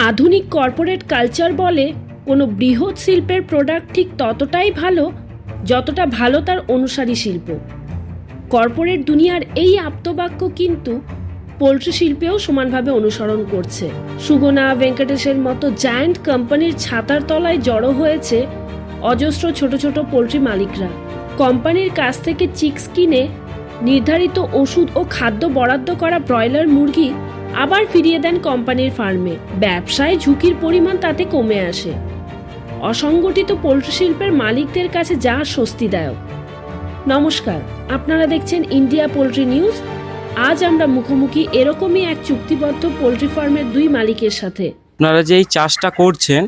আধুনিক corporate culture বলে কোনো বৃহৎ শিল্পের প্রোডাক্ট ঠিক ততটাই ভালো যতটা ভালো তার অনুসারী শিল্প। কর্পোরেট দুনিয়ার এই আপ্তবাক্য কিন্তু পোলট্রি শিল্পেও সমানভাবে অনুসরণ করছে। সুগনা, ভেঙ্কটেশের মতো জায়ান্ট কোম্পানির ছাতার তলায় জড়ো হয়েছে অজস্র ছোট ছোট পোলট্রি মালিকরা। কোম্পানির কাছ থেকে চিক্স কিনে নির্ধারিত ওষুধ ও খাদ্য বরাদ্দ করা ব্রয়লার মুরগি আবার ফিরিয়ে দেন কোম্পানির ফার্মে। ব্যবসায় ঝুঁকির পরিমাণ তাতে কমে আসে। অসংগঠিত পোলট্রি শিল্পের মালিকদের কাছে যা স্বস্তিদায়ক। নমস্কার, আপনারা দেখছেন ইন্ডিয়া পোলট্রি নিউজ। আজ আমরা মুখোমুখি এরকমই এক চুক্তিবদ্ধ পোলট্রি ফার্মের দুই মালিকের সাথে। আপনারা যে এই চাষটা করছেন,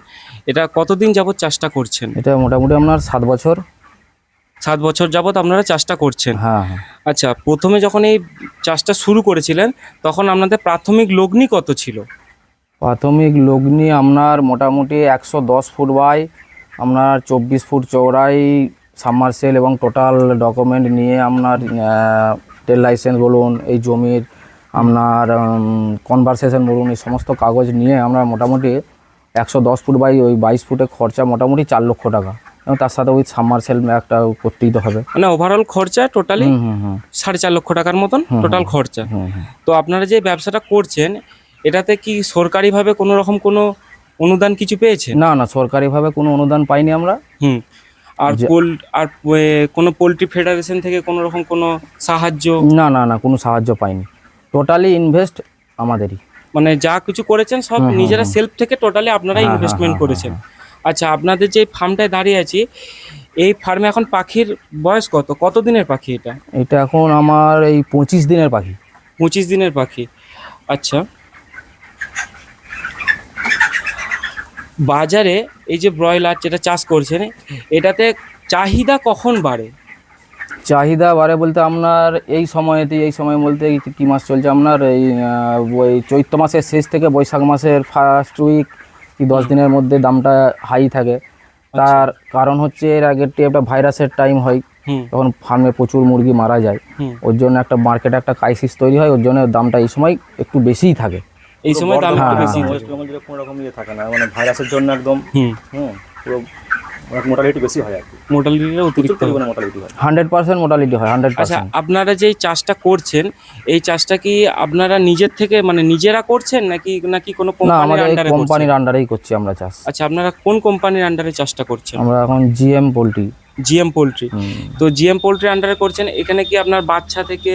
এটা কতদিন যাবত চাষটা করছেন? এটা মোটামুটি আপনার 7 বছর। 7 বছর যাবত আপনারা চাষটা করছেন? হ্যাঁ হ্যাঁ। আচ্ছা, প্রথমে যখন এই চাষটা শুরু করেছিলেন তখন আপনাদের প্রাথমিক লগ্নি কত ছিল? প্রাথমিক লগ্নি আপনার মোটামুটি 110 ফুট বাই আপনার 24 ফুট চৌড়াই সাবমার্সেল এবং টোটাল ডকুমেন্ট নিয়ে আপনার টেল লাইসেন্স বলুন, এই জমির আপনার কনভারসেশন বলুন, এই সমস্ত কাগজ নিয়ে আমরা মোটামুটি 110 ফুট বাই ওই 22 ফুটে খরচা মোটামুটি 4 লক্ষ টাকা, এবং তার সাথে ওই সাবমার্সেল একটা করতেই তো হবে। মানে ওভারঅল খরচা টোটালি 4.5 লক্ষ টাকার মতন টোটাল খরচা। তো আপনারা যে ব্যবসাটা করছেন এটাতে কি সরকারিভাবে কোনো রকম কোনো অনুদান কিছু পেয়েছে? না না, সরকারিভাবে কোনো অনুদান পাইনি আমরা। আর কোনো পোলট্রি ফেডারেশন থেকে কোনো রকম কোনো সাহায্য? না না না, কোনো সাহায্য পাইনি। টোটালি ইনভেস্ট আমাদেরই। মানে যা কিছু করেছেন সব নিজেরা সেলফ থেকে টোটালি আপনারা ইনভেস্টমেন্ট করেছেন। আচ্ছা, আপনাদের যে ফার্মটায় দাঁড়িয়ে আছি, এই ফার্মে এখন পাখির বয়স কত দিনের পাখি এটা? এটা এখন আমার এই 25 দিনের পাখি। 25 দিনের পাখি। আচ্ছা, বাজারে এই যে ব্রয়লার যেটা চাষ করছেন এটাতে চাহিদা কখন বাড়ে? চাহিদা বাড়ে বলতে আপনার এই সময় বলতে কি মাস চলছে আপনার, ওই চৈত্র মাসের শেষ থেকে বৈশাখ মাসের ফার্স্ট উইক কি 10 দিনের মধ্যে দামটা হাই থাকে। তার কারণ হচ্ছে এর আগের একটা ভাইরাসের টাইম হয়, তখন ফার্মে প্রচুর মুরগি মারা যায়। ওর জন্য একটা মার্কেটে একটা ক্রাইসিস তৈরি হয়, ওর জন্য দামটা এই সময় একটু বেশিই থাকে। এই সময় দাম একটু বেশি কোনো রকম থাকে না, মানে ভাইরাসের জন্য একদম পুরো মোর্টালিটি বেশি হয় আর কি। মোর্টালিটিটা অতিরিক্ত মোর্টালিটি হয়, 100% মোর্টালিটি হয়, 100%। আচ্ছা, আপনারা যে চাষটা করছেন এই চাষটা কি আপনারা নিজের থেকে মানে নিজেরা করছেন নাকি কোনো কোম্পানির আন্ডারে? কোম্পানির আন্ডারেই করছি আমরা চাষ। আচ্ছা, আপনারা কোন কোম্পানির আন্ডারে চাষটা করছেন? আমরা এখন জিএম পোলট্রি। তো জিএম পোলট্রি আন্ডারে করছেন। এখানে কি আপনার বাচ্চা থেকে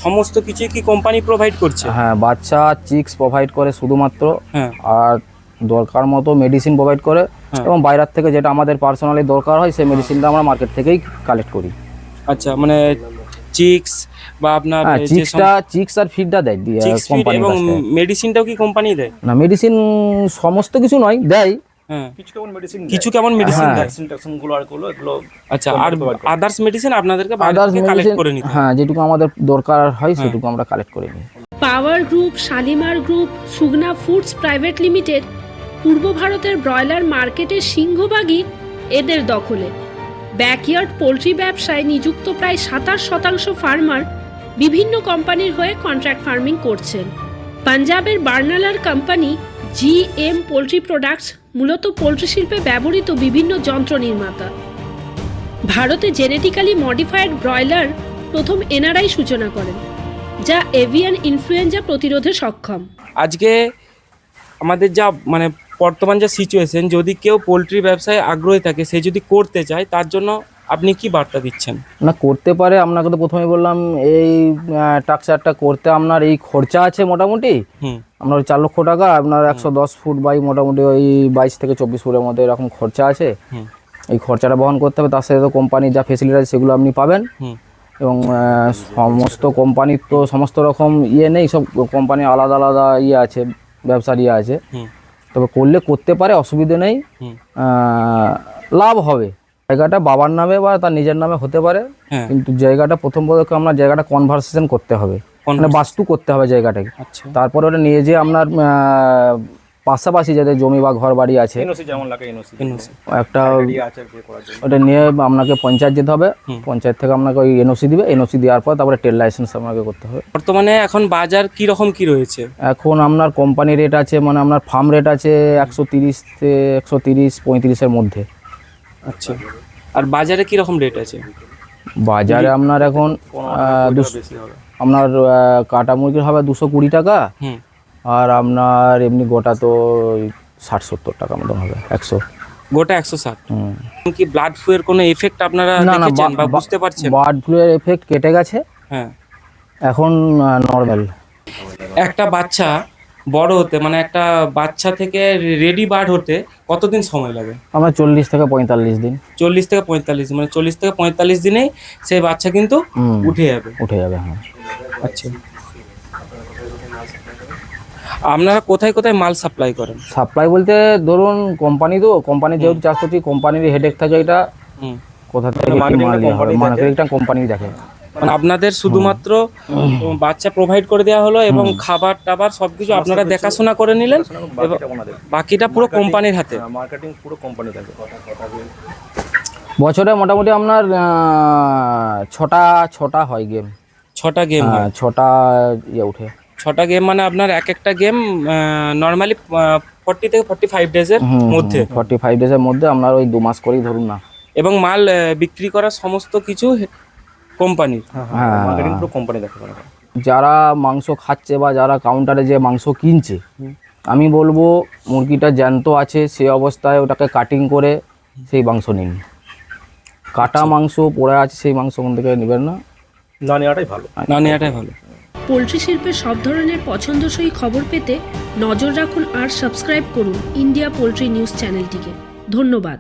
সমস্ত কিছু কি কোম্পানি প্রোভাইড করছে? হ্যাঁ, বাচ্চা চিক্স প্রোভাইড করে শুধুমাত্র, আর দরকার মতো মেডিসিন প্রোভাইড করে, এবং বাইরের থেকে যেটা আমাদের পার্সোনালি দরকার হয় সেই মেডিসিনটা আমরা মার্কেট থেকেই কালেক্ট করি। আচ্ছা, মানে চিক্স বা আপনার চিক্স আর ফিডটা দেয় কোম্পানি, এবং মেডিসিনটাও কি কোম্পানি দেয়? না, মেডিসিন সমস্ত কিছু নয়, দেয় কিছু কেমন মেডিসিন দেয়। আচ্ছা, আর আদার্স মেডিসিন আপনাদেরকে বাইরে থেকে কালেক্ট করে নিতে? হ্যাঁ, যেটুকু আমাদের দরকার হয় সেটুকু আমরা কালেক্ট করে নিই। Power group, Shalimar group, Suguna foods private limited পূর্ব ভারতের ব্রয়লার মার্কেটের সিংহভাগই এদের দখলে। ব্যাকইয়ার্ড পোলট্রি ব্যবসায় নিযুক্ত প্রায় 27% ফার্মার বিভিন্ন কোম্পানির হয়ে কন্ট্রাক্ট ফার্মিং করছেন। পাঞ্জাবের বার্নালার কোম্পানি জিএম পোলট্রি প্রোডাক্টস মূলত পোলট্রি শিল্পে ব্যবহৃত বিভিন্ন যন্ত্র নির্মাতা। ভারতে জেনেটিক্যালি মডিফাইড ব্রয়লার প্রথম এনআরআই সূচনা করেন, যা এভিয়ান ইনফ্লুয়েঞ্জা প্রতিরোধে সক্ষম। আজকে আমাদের যা মানে বর্তমান যা সিচুয়েশন, যদি কেউ পোলট্রি ব্যবসায় আগ্রহী থাকে, সে যদি করতে চায়, তার জন্য আপনি কি বার্তা দিচ্ছেন? না, করতে পারে। আপনাকে তো প্রথমে বললাম এই স্ট্রাকচারটা করতে আপনার এই খরচা আছে মোটামুটি আপনার 4 লক্ষ টাকা। আপনার 110 ফুট বাই মোটামুটি ওই 22 থেকে 24 ফুটের মধ্যে এরকম খরচা আছে। এই খরচাটা বহন করতে হবে, তার সাথে তো কোম্পানির যা ফেসিলিটি আছে সেগুলো আপনি পাবেন। এবং সমস্ত কোম্পানির তো সমস্ত রকম নেই, সব কোম্পানি আলাদা আলাদা আছে, ব্যবসার আছে। তবে করতে পারে, অসুবিধে নেই, লাভ হবে। জায়গাটা বাবার নামে বা তার নিজের নামে হতে পারে, কিন্তু জায়গাটা প্রথম পদক্ষেপ আপনার জায়গাটা কনভারসেশন করতে হবে, মানে বাস্তু করতে হবে জায়গাটাকে। তারপরে ওটা নিয়ে যেয়ে আপনার পাশাপাশি যাদের জমি বা ঘর বাড়ি আছে এনওসি যেমন লাগে এনওসি একটা রেডি আছে বিয়ে করার জন্য। ওটা নিয়ে আপনাকে পঞ্চায়েত যেতে হবে, পঞ্চায়েত থেকে আপনাকে ওই এনওসি দিবে, এনওসি দেওয়ার পর তারপরে ট্রেড লাইসেন্স আপনাকে করতে হবে। বর্তমানে এখন বাজার কি রকম কি রয়েছে? এখন আপনার কোম্পানি রেট আছে, মানে আপনার ফার্ম রেট আছে 130-135-এর মধ্যে। আচ্ছা, আর বাজারে কি রকম রেট আছে? বাজারে আপনার এখন বেশি হবে। আপনার কাটা মুরগির হবে 220 টাকা, হুম, আর আপনার এমনি গোটা তো 60-70 টাকা মতন হবে, 100। গোটা 160। কি ব্লাড ফ্লু এর কোনো এফেক্ট আপনারা দেখেছেন বা বুঝতে পারছেন? বার্ড ফ্লু এর এফেক্ট কেটে গেছে, হ্যাঁ। এখন নর্মাল। একটা বাচ্চা বড় হতে, মানে একটা বাচ্চা থেকে রেডি বার্ড হতে কতদিন সময় লাগে? আমরা 40 থেকে 45 দিন 40 থেকে 45, মানে 40 থেকে 45 দিনেই সেই বাচ্চা কিন্তু উঠে যাবে। উঠে যাবে। হ্যাঁ, আচ্ছা, আপনারা কোথায় কোথায় মাল সাপ্লাই করেন? সাপ্লাই বলতে ধরুন কোম্পানি যেহেতু চাষ করছি, কোম্পানির হেডেক থাকে, এটা হুম, কোথা থেকে মার্কেটিংটা কোম্পানি দেখে। মানে আপনাদের শুধুমাত্র বাচ্চা প্রোভাইড করে দেওয়া হলো এবং খাবার টাবার সবকিছু আপনারা দেখাশোনা করে নিলেন, এবং বাকিটা পুরো কোম্পানির হাতে। মার্কেটিং পুরো কোম্পানি থাকে। বছরে মোটামুটি আপনার 6টা হয় গেম। 6টা গেম হয়? 6টা উঠে। 6টা গেম মানে আপনার এক একটা গেম নর্মালি 40 থেকে 45 ডেজের মধ্যে। 45 ডেজের মধ্যে আপনার ওই 2 মাস করেই ধরুন না। এবং মাল বিক্রি করার সমস্ত কিছু কোম্পানির। হ্যাঁ, মার্কেটিং পুরো কোম্পানি দেখে। যারা মাংস খাচ্ছে বা যারা কাউন্টারে যে মাংস কিনছে, আমি বলবো মুরগিটা জ্যান্ত আছে সেই অবস্থায় ওটাকে কাটিং করে সেই মাংস নিন। কাটা মাংস পড়ে আছে সেই মাংস কোন থেকে নেবেন না, না নেওয়াটাই ভালো। না নেওয়াটাই ভালো। পোলট্রি শিল্পের সব ধরনের পছন্দসই খবর পেতে নজর রাখুন আর সাবস্ক্রাইব করুন ইন্ডিয়া পোলট্রি নিউজ চ্যানেলটিকে। ধন্যবাদ।